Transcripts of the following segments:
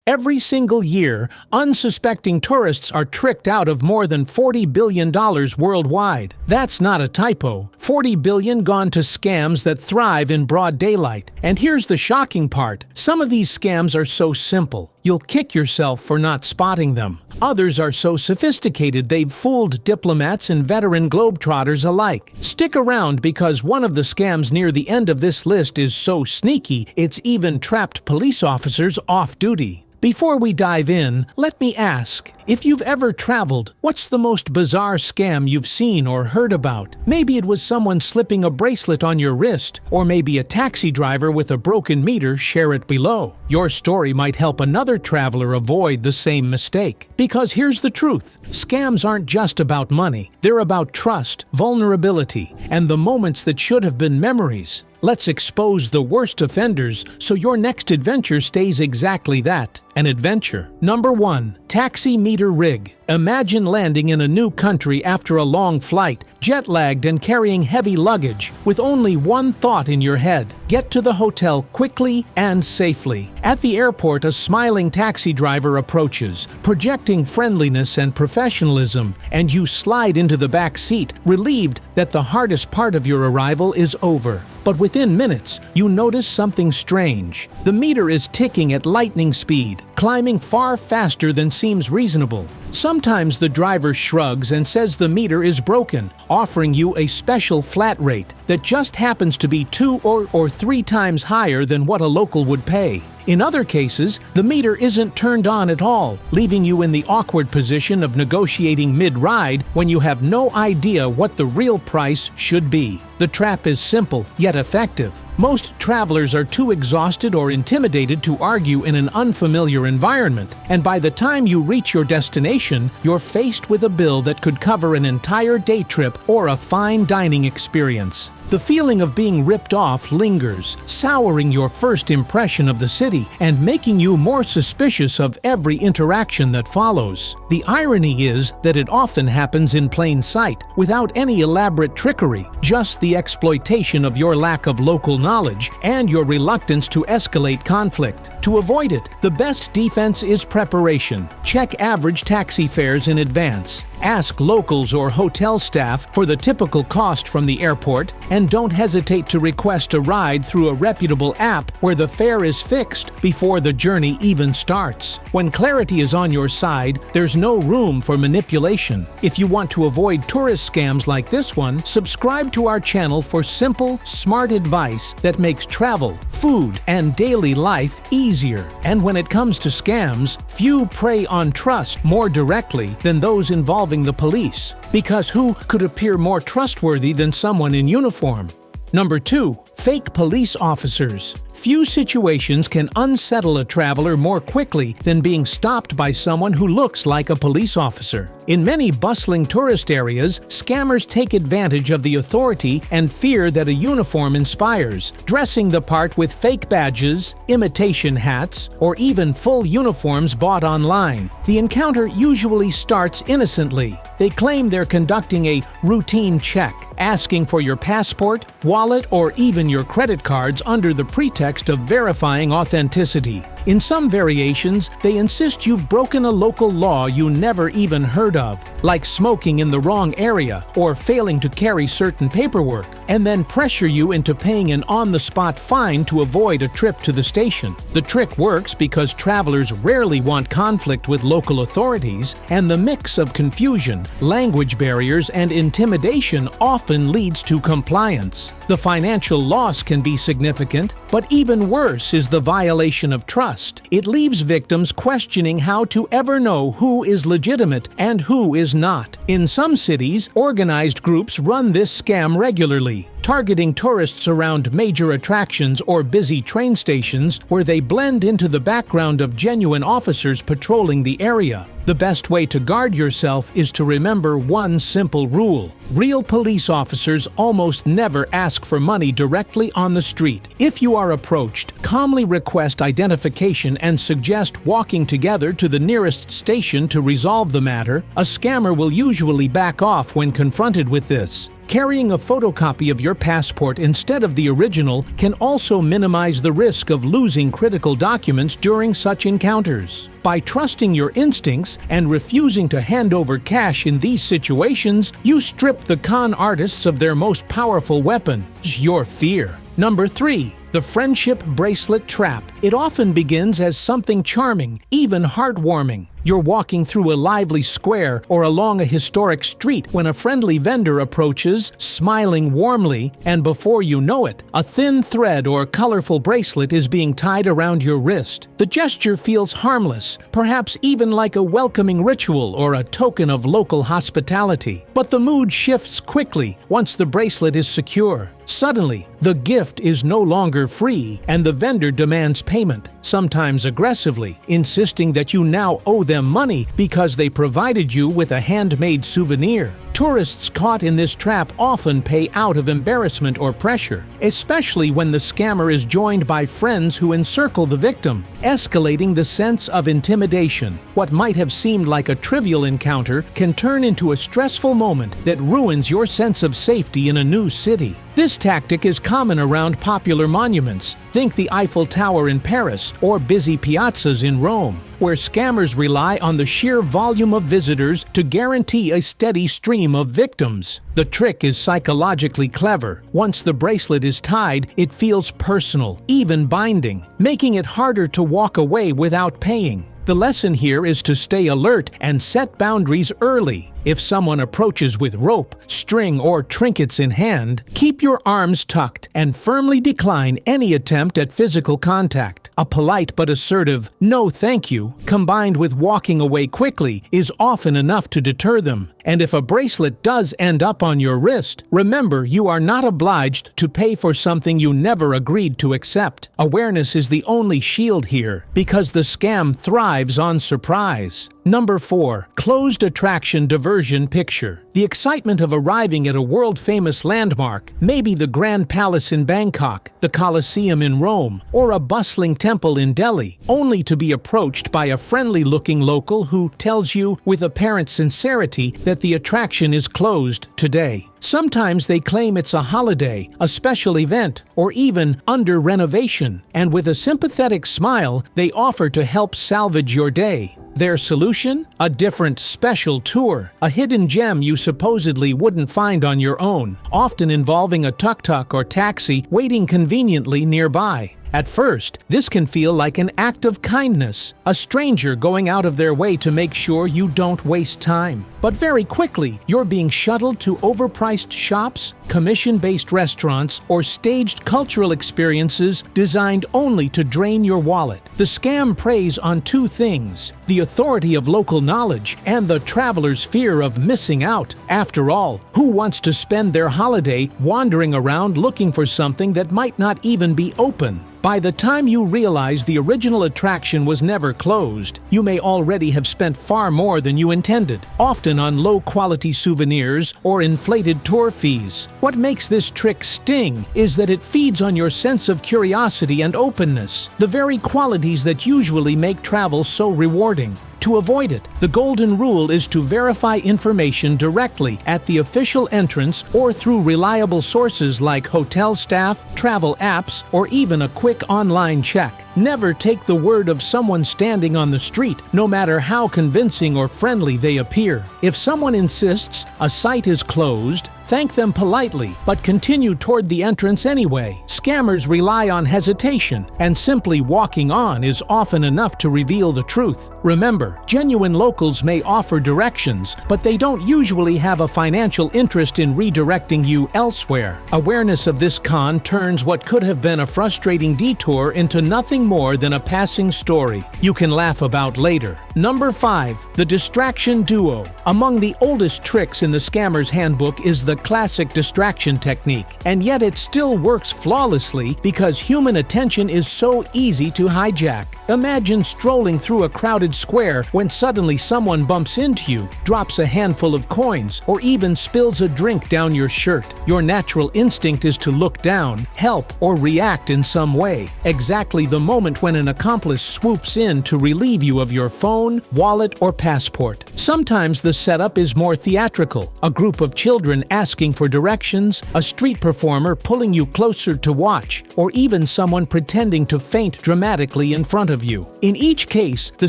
Every single year, unsuspecting tourists are tricked out of more than $40 billion worldwide. That's not a typo. $40 billion gone to scams that thrive in broad daylight. And here's the shocking part. Some of these scams are so simple, you'll kick yourself for not spotting them. Others are so sophisticated they've fooled diplomats and veteran globetrotters alike. Stick around because one of the scams near the end of this list is so sneaky, it's even trapped police officers off duty. Before we dive in, let me ask, if you've ever traveled, what's the most bizarre scam you've seen or heard about? Maybe it was someone slipping a bracelet on your wrist, or maybe a taxi driver with a broken meter. Share it below. Your story might help another traveler avoid the same mistake. Because here's the truth, scams aren't just about money, they're about trust, vulnerability, and the moments that should have been memories. Let's expose the worst offenders so your next adventure stays exactly that, an adventure. Number 1. Taxi meter rig. Imagine landing in a new country after a long flight, jet-lagged and carrying heavy luggage, with only one thought in your head: get to the hotel quickly and safely. At the airport, a smiling taxi driver approaches, projecting friendliness and professionalism, and you slide into the back seat, relieved that the hardest part of your arrival is over. But within minutes, you notice something strange. The meter is ticking at lightning speed, climbing far faster than seems reasonable. Sometimes the driver shrugs and says the meter is broken, offering you a special flat rate that just happens to be 2 or 3 times higher than what a local would pay. In other cases, the meter isn't turned on at all, leaving you in the awkward position of negotiating mid-ride when you have no idea what the real price should be. The trap is simple, yet effective. Most travelers are too exhausted or intimidated to argue in an unfamiliar environment, and by the time you reach your destination, you're faced with a bill that could cover an entire day trip or a fine dining experience. The feeling of being ripped off lingers, souring your first impression of the city and making you more suspicious of every interaction that follows. The irony is that it often happens in plain sight, without any elaborate trickery, just the exploitation of your lack of local knowledge and your reluctance to escalate conflict. To avoid it, the best defense is preparation. Check average taxi fares in advance. Ask locals or hotel staff for the typical cost from the airport, and don't hesitate to request a ride through a reputable app where the fare is fixed before the journey even starts. When clarity is on your side, there's no room for manipulation. If you want to avoid tourist scams like this one, subscribe to our channel for simple, smart advice that makes travel, food, and daily life easier. And when it comes to scams, few prey on trust more directly than those involving the police, because who could appear more trustworthy than someone in uniform? Number 2. Fake police officers. Few situations can unsettle a traveler more quickly than being stopped by someone who looks like a police officer. In many bustling tourist areas, scammers take advantage of the authority and fear that a uniform inspires, dressing the part with fake badges, imitation hats, or even full uniforms bought online. The encounter usually starts innocently. They claim they're conducting a routine check, asking for your passport, wallet, or even your credit cards under the pretext of verifying authenticity. In some variations, they insist you've broken a local law you never even heard of, like smoking in the wrong area or failing to carry certain paperwork, and then pressure you into paying an on-the-spot fine to avoid a trip to the station. The trick works because travelers rarely want conflict with local authorities, and the mix of confusion, language barriers, and intimidation often leads to compliance. The financial loss can be significant, but even worse is the violation of trust. It leaves victims questioning how to ever know who is legitimate and who is not. In some cities, organized groups run this scam regularly, targeting tourists around major attractions or busy train stations where they blend into the background of genuine officers patrolling the area. The best way to guard yourself is to remember one simple rule. Real police officers almost never ask for money directly on the street. If you are approached, calmly request identification and suggest walking together to the nearest station to resolve the matter. A scammer will usually back off when confronted with this. Carrying a photocopy of your passport instead of the original can also minimize the risk of losing critical documents during such encounters. By trusting your instincts and refusing to hand over cash in these situations, you strip the con artists of their most powerful weapon, your fear. Number 3. The friendship bracelet trap. It often begins as something charming, even heartwarming. You're walking through a lively square or along a historic street when a friendly vendor approaches, smiling warmly, and before you know it, a thin thread or colorful bracelet is being tied around your wrist. The gesture feels harmless, perhaps even like a welcoming ritual or a token of local hospitality. But the mood shifts quickly once the bracelet is secure. Suddenly, the gift is no longer free, and the vendor demands payment, sometimes aggressively, insisting that you now owe them money because they provided you with a handmade souvenir. Tourists caught in this trap often pay out of embarrassment or pressure, especially when the scammer is joined by friends who encircle the victim, escalating the sense of intimidation. What might have seemed like a trivial encounter can turn into a stressful moment that ruins your sense of safety in a new city. This tactic is common around popular monuments. Think the Eiffel Tower in Paris or busy piazzas in Rome, where scammers rely on the sheer volume of visitors to guarantee a steady stream of victims. The trick is psychologically clever. Once the bracelet is tied, it feels personal, even binding, making it harder to walk away without paying. The lesson here is to stay alert and set boundaries early. If someone approaches with rope, string, or trinkets in hand, keep your arms tucked and firmly decline any attempt at physical contact. A polite but assertive "no thank you," combined with walking away quickly, is often enough to deter them. And if a bracelet does end up on your wrist, remember you are not obliged to pay for something you never agreed to accept. Awareness is the only shield here, because the scam thrives on surprise. Number 4. Closed attraction diversion picture. The excitement of arriving at a world-famous landmark, maybe the Grand Palace in Bangkok, the Colosseum in Rome, or a bustling temple in Delhi, only to be approached by a friendly-looking local who tells you with apparent sincerity that the attraction is closed today. Sometimes they claim it's a holiday, a special event, or even under renovation, and with a sympathetic smile, they offer to help salvage your day. Their solution? A different special tour, a hidden gem you supposedly wouldn't find on your own, often involving a tuk-tuk or taxi waiting conveniently nearby. At first, this can feel like an act of kindness, a stranger going out of their way to make sure you don't waste time. But very quickly, you're being shuttled to overpriced shops, commission-based restaurants, or staged cultural experiences designed only to drain your wallet. The scam preys on two things: the authority of local knowledge and the traveler's fear of missing out. After all, who wants to spend their holiday wandering around looking for something that might not even be open? By the time you realize the original attraction was never closed, you may already have spent far more than you intended, often on low-quality souvenirs or inflated tour fees. What makes this trick sting is that it feeds on your sense of curiosity and openness, the very qualities that usually make travel so rewarding. To avoid it, the golden rule is to verify information directly at the official entrance or through reliable sources like hotel staff, travel apps, or even a quick online check. Never take the word of someone standing on the street, no matter how convincing or friendly they appear. If someone insists a site is closed, thank them politely, but continue toward the entrance anyway. Scammers rely on hesitation, and simply walking on is often enough to reveal the truth. Remember, genuine locals may offer directions, but they don't usually have a financial interest in redirecting you elsewhere. Awareness of this con turns what could have been a frustrating detour into nothing more than a passing story you can laugh about later. Number 5. The distraction duo. Among the oldest tricks in the scammer's handbook is the classic distraction technique, and yet it still works flawlessly because human attention is so easy to hijack. Imagine strolling through a crowded square when suddenly someone bumps into you, drops a handful of coins, or even spills a drink down your shirt. Your natural instinct is to look down, help, or react in some way. Exactly the moment when an accomplice swoops in to relieve you of your phone, wallet, or passport. Sometimes the setup is more theatrical. A group of children ask asking for directions, a street performer pulling you closer to watch, or even someone pretending to faint dramatically in front of you. In each case, the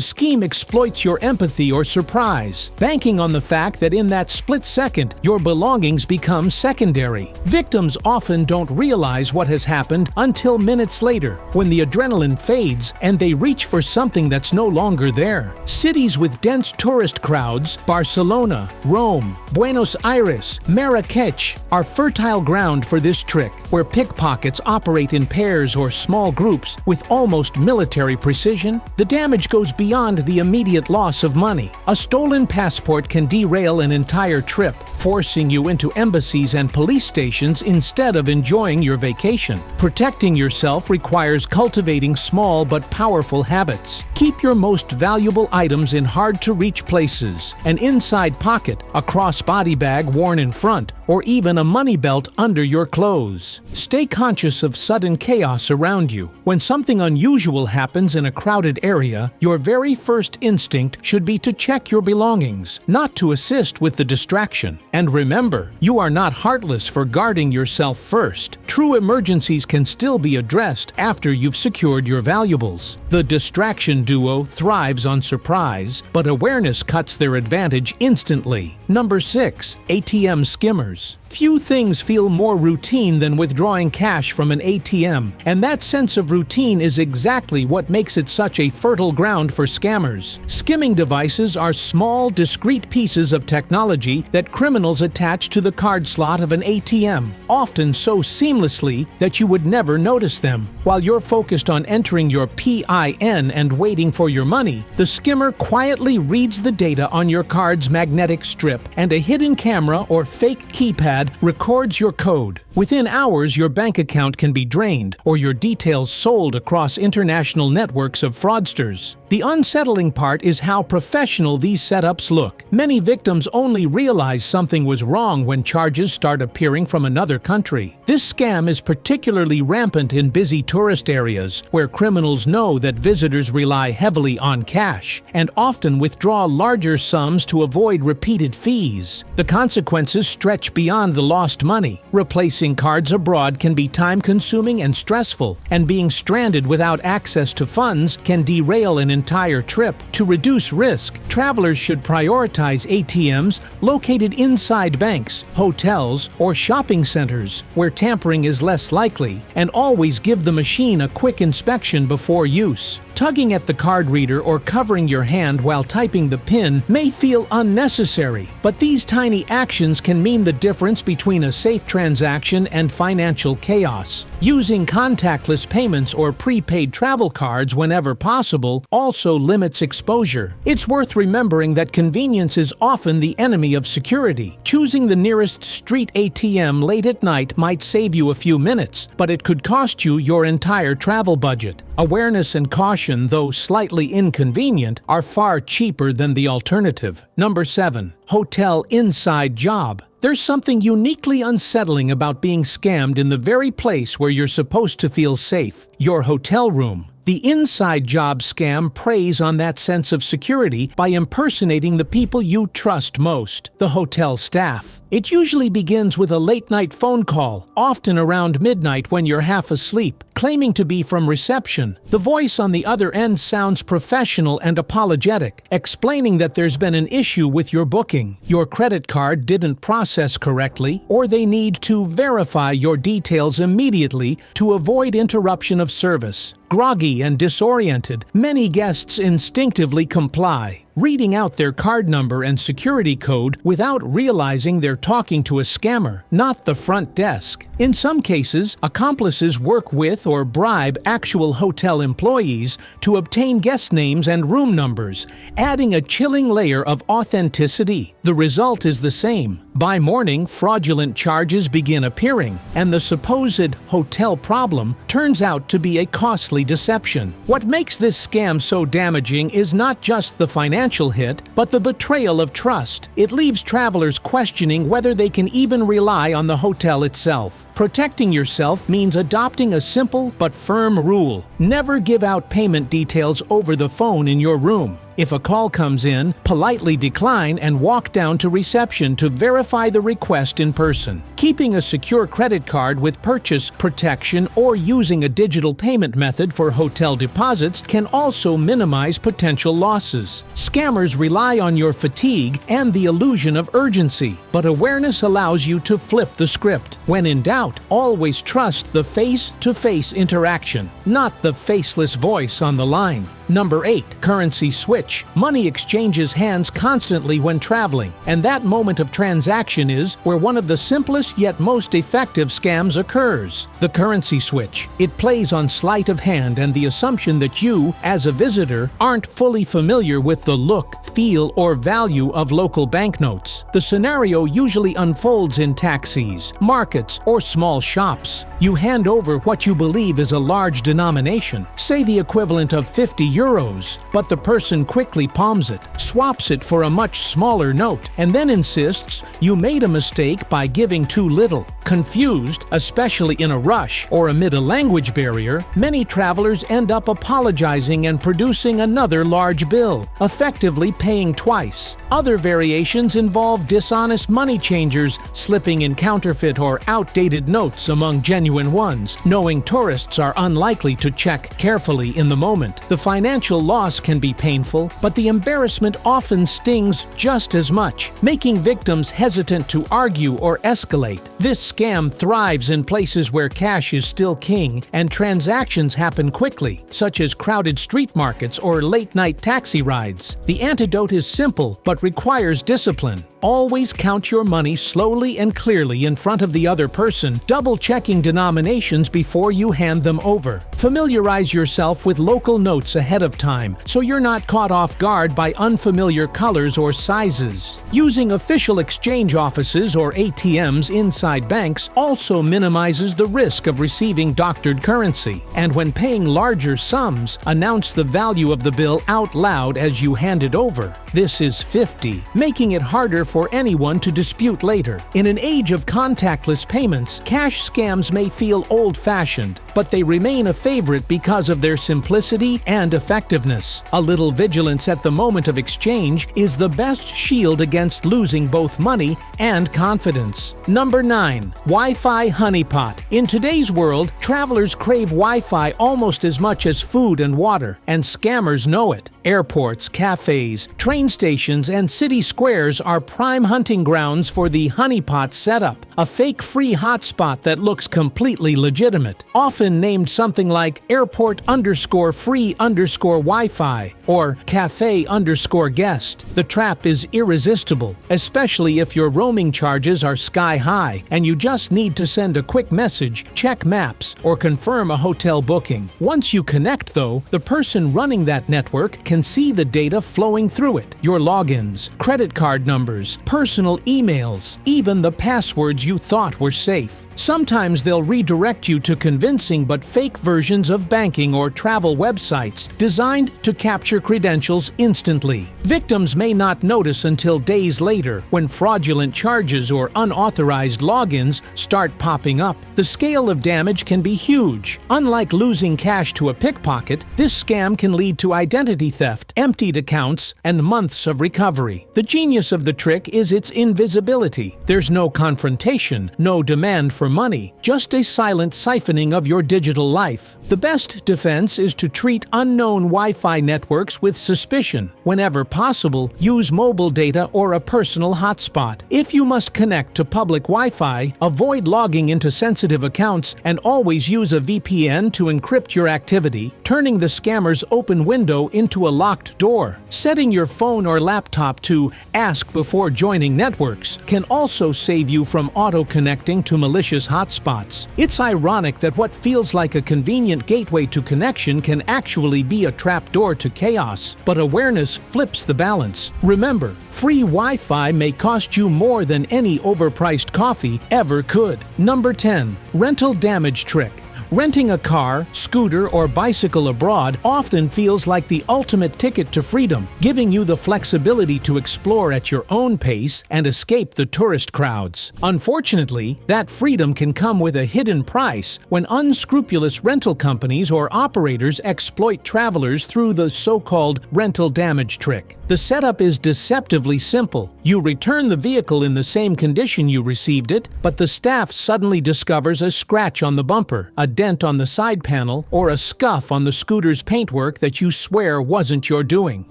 scheme exploits your empathy or surprise, banking on the fact that in that split second, your belongings become secondary. Victims often don't realize what has happened until minutes later, when the adrenaline fades and they reach for something that's no longer there. Cities with dense tourist crowds, Barcelona, Rome, Buenos Aires, Marrakech, are fertile ground for this trick, where pickpockets operate in pairs or small groups with almost military precision. The damage goes beyond the immediate loss of money. A stolen passport can derail an entire trip, forcing you into embassies and police stations instead of enjoying your vacation. Protecting yourself requires cultivating small but powerful habits. Keep your most valuable items in hard-to-reach places, an inside pocket, a crossbody bag worn in front, or even a money belt under your clothes. Stay conscious of sudden chaos around you. When something unusual happens in a crowded area, your very first instinct should be to check your belongings, not to assist with the distraction. And remember, you are not heartless for guarding yourself first. True emergencies can still be addressed after you've secured your valuables. The distraction duo thrives on surprise, but awareness cuts their advantage instantly. Number 6. ATM skimmers. Few things feel more routine than withdrawing cash from an ATM, and that sense of routine is exactly what makes it such a fertile ground for scammers. Skimming devices are small, discrete pieces of technology that criminals attach to the card slot of an ATM, often so seamlessly that you would never notice them. While you're focused on entering your PIN and waiting for your money, the skimmer quietly reads the data on your card's magnetic strip, and a hidden camera or fake keypad records your code. Within hours, your bank account can be drained or your details sold across international networks of fraudsters. The unsettling part is how professional these setups look. Many victims only realize something was wrong when charges start appearing from another country. This scam is particularly rampant in busy tourist areas, where criminals know that visitors rely heavily on cash and often withdraw larger sums to avoid repeated fees. The consequences stretch beyond the lost money. Replacing cards abroad can be time-consuming and stressful, and being stranded without access to funds can derail an entire trip. To reduce risk, travelers should prioritize ATMs located inside banks, hotels, or shopping centers, where tampering is less likely, and always give the machine a quick inspection before use. Tugging at the card reader or covering your hand while typing the PIN may feel unnecessary, but these tiny actions can mean the difference between a safe transaction and financial chaos. Using contactless payments or prepaid travel cards whenever possible also limits exposure. It's worth remembering that convenience is often the enemy of security. Choosing the nearest street ATM late at night might save you a few minutes, but it could cost you your entire travel budget. Awareness and caution, though slightly inconvenient, are far cheaper than the alternative. Number 7. Hotel inside job. There's something uniquely unsettling about being scammed in the very place where you're supposed to feel safe, your hotel room. The inside job scam preys on that sense of security by impersonating the people you trust most, the hotel staff. It usually begins with a late-night phone call, often around midnight when you're half asleep, claiming to be from reception. The voice on the other end sounds professional and apologetic, explaining that there's been an issue with your booking, your credit card didn't process correctly, or they need to verify your details immediately to avoid interruption of service. Groggy and disoriented, many guests instinctively comply, reading out their card number and security code without realizing they're talking to a scammer, not the front desk. In some cases, accomplices work with or bribe actual hotel employees to obtain guest names and room numbers, adding a chilling layer of authenticity. The result is the same. By morning, fraudulent charges begin appearing, and the supposed hotel problem turns out to be a costly deception. What makes this scam so damaging is not just the financial hit, but the betrayal of trust. It leaves travelers questioning whether they can even rely on the hotel itself. Protecting yourself means adopting a simple but firm rule. Never give out payment details over the phone in your room. If a call comes in, politely decline and walk down to reception to verify the request in person. Keeping a secure credit card with purchase protection or using a digital payment method for hotel deposits can also minimize potential losses. Scammers rely on your fatigue and the illusion of urgency, but awareness allows you to flip the script. When in doubt, always trust the face-to-face interaction, not the faceless voice on the line. Number 8. Currency switch. Money exchanges hands constantly when traveling, and that moment of transaction is where one of the simplest yet most effective scams occurs. The currency switch. It plays on sleight of hand and the assumption that you, as a visitor, aren't fully familiar with the look, feel, or value of local banknotes. The scenario usually unfolds in taxis, markets, or small shops. You hand over what you believe is a large denomination, say the equivalent of 50 euros, but the person quickly palms it, swaps it for a much smaller note, and then insists you made a mistake by giving too little. Confused, especially in a rush or amid a language barrier, many travelers end up apologizing and producing another large bill, effectively paying twice. Other variations involve dishonest money changers slipping in counterfeit or outdated notes among genuine ones, knowing tourists are unlikely to check carefully in the moment. The financial loss can be painful, but the embarrassment often stings just as much, making victims hesitant to argue or escalate. This scam thrives in places where cash is still king and transactions happen quickly, such as crowded street markets or late-night taxi rides. The antidote is simple but requires discipline. Always count your money slowly and clearly in front of the other person, double-checking denominations before you hand them over. Familiarize yourself with local notes ahead of time so you're not caught off guard by unfamiliar colors or sizes. Using official exchange offices or ATMs inside banks also minimizes the risk of receiving doctored currency. And when paying larger sums, announce the value of the bill out loud as you hand it over. This is 50, making it harder for anyone to dispute later. In an age of contactless payments, cash scams may feel old-fashioned, but they remain a favorite because of their simplicity and effectiveness. A little vigilance at the moment of exchange is the best shield against losing both money and confidence. Number 9. Wi-Fi honeypot. In today's world, travelers crave Wi-Fi almost as much as food and water, and scammers know it. Airports, cafes, train stations, and city squares are prime hunting grounds for the honeypot setup, a fake free hotspot that looks completely legitimate, often named something like airport_free_Wi-Fi or cafe_guest. The trap is irresistible, especially if your roaming charges are sky high and you just need to send a quick message, check maps, or confirm a hotel booking. Once you connect, though, the person running that network can see the data flowing through it, your logins, credit card numbers, personal emails, even the passwords you thought were safe. Sometimes they'll redirect you to convincing but fake versions of banking or travel websites designed to capture credentials instantly. Victims may not notice until days later when fraudulent charges or unauthorized logins start popping up. The scale of damage can be huge. Unlike losing cash to a pickpocket, this scam can lead to identity theft, emptied accounts, and months of recovery. The genius of the trick is its invisibility. There's no confrontation, no demand for money, just a silent siphoning of your digital life. The best defense is to treat unknown Wi-Fi networks with suspicion. Whenever possible, use mobile data or a personal hotspot. If you must connect to public Wi-Fi, avoid logging into sensitive accounts and always use a VPN to encrypt your activity, turning the scammer's open window into a locked door. Setting your phone or laptop to ask before joining networks can also save you from auto-connecting to malicious hotspots. It's ironic that what feels like a convenient gateway to connection can actually be a trapdoor to chaos, but awareness flips the balance. Remember, free Wi-Fi may cost you more than any overpriced coffee ever could. Number 10. Rental damage trick. Renting a car, scooter, or bicycle abroad often feels like the ultimate ticket to freedom, giving you the flexibility to explore at your own pace and escape the tourist crowds. Unfortunately, that freedom can come with a hidden price when unscrupulous rental companies or operators exploit travelers through the so-called rental damage trick. The setup is deceptively simple. You return the vehicle in the same condition you received it, but the staff suddenly discovers a scratch on the bumper, a dent on the side panel, or a scuff on the scooter's paintwork that you swear wasn't your doing.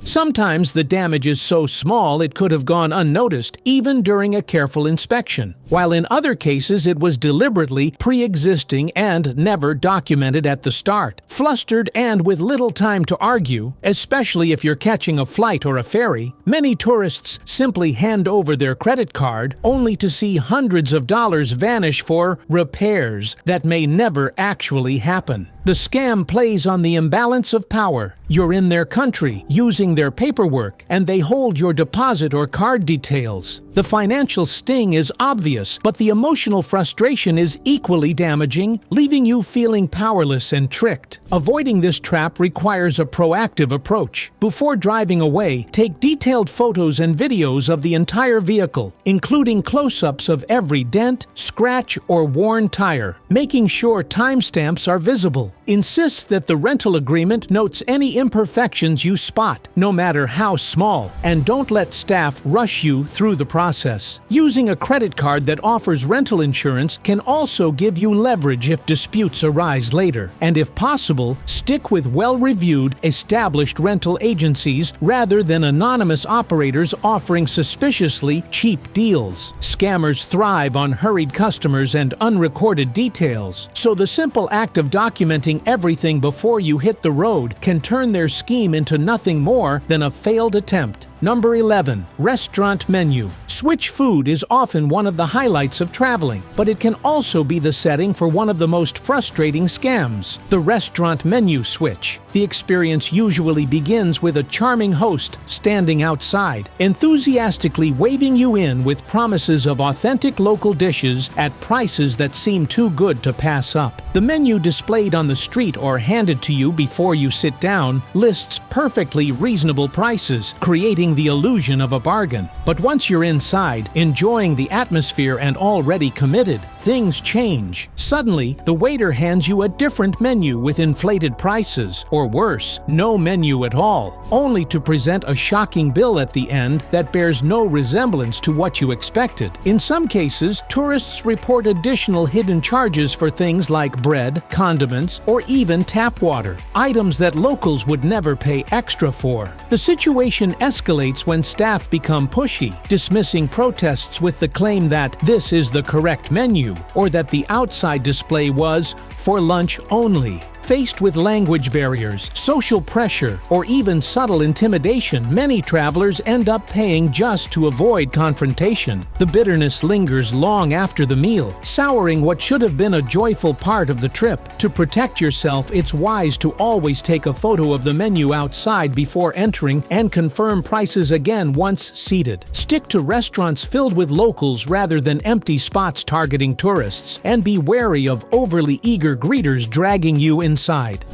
Sometimes the damage is so small it could have gone unnoticed even during a careful inspection, while in other cases it was deliberately pre-existing and never documented at the start. Flustered and with little time to argue, especially if you're catching a flight or a ferry, many tourists simply hand over their credit card only to see hundreds of dollars vanish for repairs that may never actually happen. The scam plays on the imbalance of power. You're in their country, using their paperwork, and they hold your deposit or card details. The financial sting is obvious, but the emotional frustration is equally damaging, leaving you feeling powerless and tricked. Avoiding this trap requires a proactive approach. Before driving away, take detailed photos and videos of the entire vehicle, including close-ups of every dent, scratch, or worn tire, making sure timestamps are visible. Insist that the rental agreement notes any imperfections you spot, no matter how small, and don't let staff rush you through the process. Using a credit card that offers rental insurance can also give you leverage if disputes arise later. And if possible, stick with well-reviewed, established rental agencies rather than anonymous operators offering suspiciously cheap deals. Scammers thrive on hurried customers and unrecorded details, so the simple act of documenting everything before you hit the road can turn their scheme into nothing more than a failed attempt. Number 11. Restaurant menu. Switch food is often one of the highlights of traveling, but it can also be the setting for one of the most frustrating scams, the restaurant menu switch. The experience usually begins with a charming host standing outside, enthusiastically waving you in with promises of authentic local dishes at prices that seem too good to pass up. The menu displayed on the street or handed to you before you sit down lists perfectly reasonable prices, creating the illusion of a bargain. But once you're inside, enjoying the atmosphere and already committed, things change. Suddenly, the waiter hands you a different menu with inflated prices, or worse, no menu at all, only to present a shocking bill at the end that bears no resemblance to what you expected. In some cases, tourists report additional hidden charges for things like bread, condiments, or even tap water, items that locals would never pay extra for. The situation escalates when staff become pushy, dismissing protests with the claim that this is the correct menu, or that the outside display was for lunch only. Faced with language barriers, social pressure, or even subtle intimidation, many travelers end up paying just to avoid confrontation. The bitterness lingers long after the meal, souring what should have been a joyful part of the trip. To protect yourself, it's wise to always take a photo of the menu outside before entering and confirm prices again once seated. Stick to restaurants filled with locals rather than empty spots targeting tourists, and be wary of overly eager greeters dragging you inside.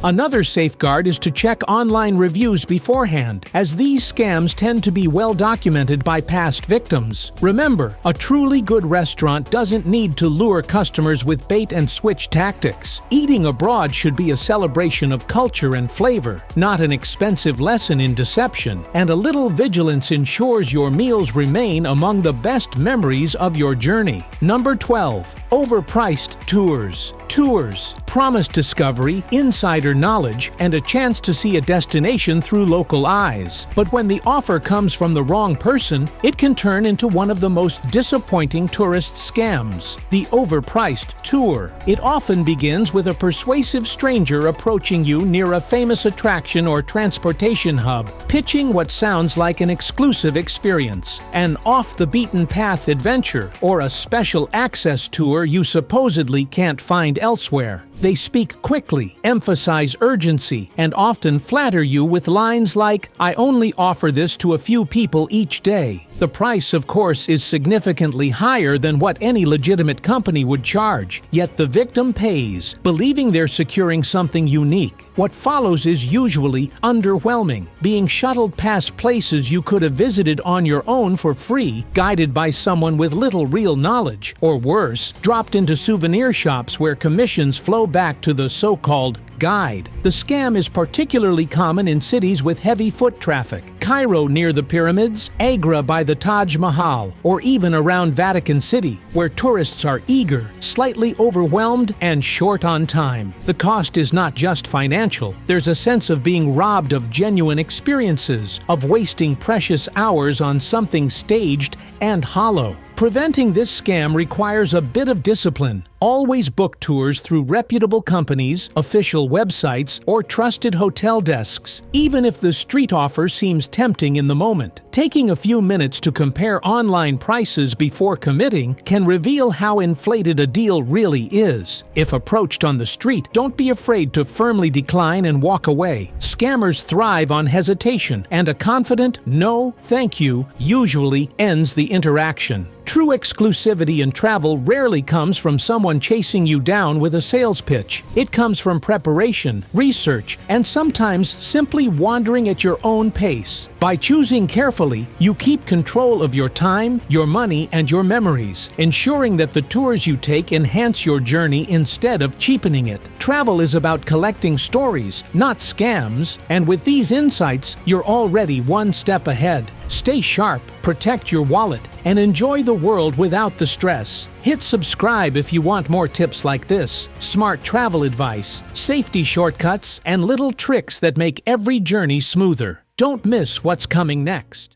Another safeguard is to check online reviews beforehand, as these scams tend to be well documented by past victims. Remember, a truly good restaurant doesn't need to lure customers with bait-and-switch tactics. Eating abroad should be a celebration of culture and flavor, not an expensive lesson in deception, and a little vigilance ensures your meals remain among the best memories of your journey. Number 12. Overpriced tours. Tours promise discovery, insider knowledge, and a chance to see a destination through local eyes. But when the offer comes from the wrong person, it can turn into one of the most disappointing tourist scams, the overpriced tour. It often begins with a persuasive stranger approaching you near a famous attraction or transportation hub, pitching what sounds like an exclusive experience, an off-the-beaten-path adventure, or a special access tour you supposedly can't find elsewhere. They speak quickly, emphasize urgency, and often flatter you with lines like, "I only offer this to a few people each day." The price, of course, is significantly higher than what any legitimate company would charge, yet the victim pays, believing they're securing something unique. What follows is usually underwhelming, being shuttled past places you could have visited on your own for free, guided by someone with little real knowledge, or worse, dropped into souvenir shops where commissions flow back to the so-called guide. The scam is particularly common in cities with heavy foot traffic. Cairo near the pyramids, Agra by the Taj Mahal, or even around Vatican City, where tourists are eager, slightly overwhelmed, and short on time. The cost is not just financial. There's a sense of being robbed of genuine experiences, of wasting precious hours on something staged and hollow. Preventing this scam requires a bit of discipline. Always book tours through reputable companies, official websites, or trusted hotel desks, even if the street offer seems tempting in the moment. Taking a few minutes to compare online prices before committing can reveal how inflated a deal really is. If approached on the street, don't be afraid to firmly decline and walk away. Scammers thrive on hesitation, and a confident "no, thank you" usually ends the interaction. True exclusivity in travel rarely comes from someone chasing you down with a sales pitch. It comes from preparation, research, and sometimes simply wandering at your own pace. By choosing carefully, you keep control of your time, your money, and your memories, ensuring that the tours you take enhance your journey instead of cheapening it. Travel is about collecting stories, not scams, and with these insights, you're already one step ahead. Stay sharp, protect your wallet, and enjoy the world without the stress. Hit subscribe if you want more tips like this, smart travel advice, safety shortcuts, and little tricks that make every journey smoother. Don't miss what's coming next.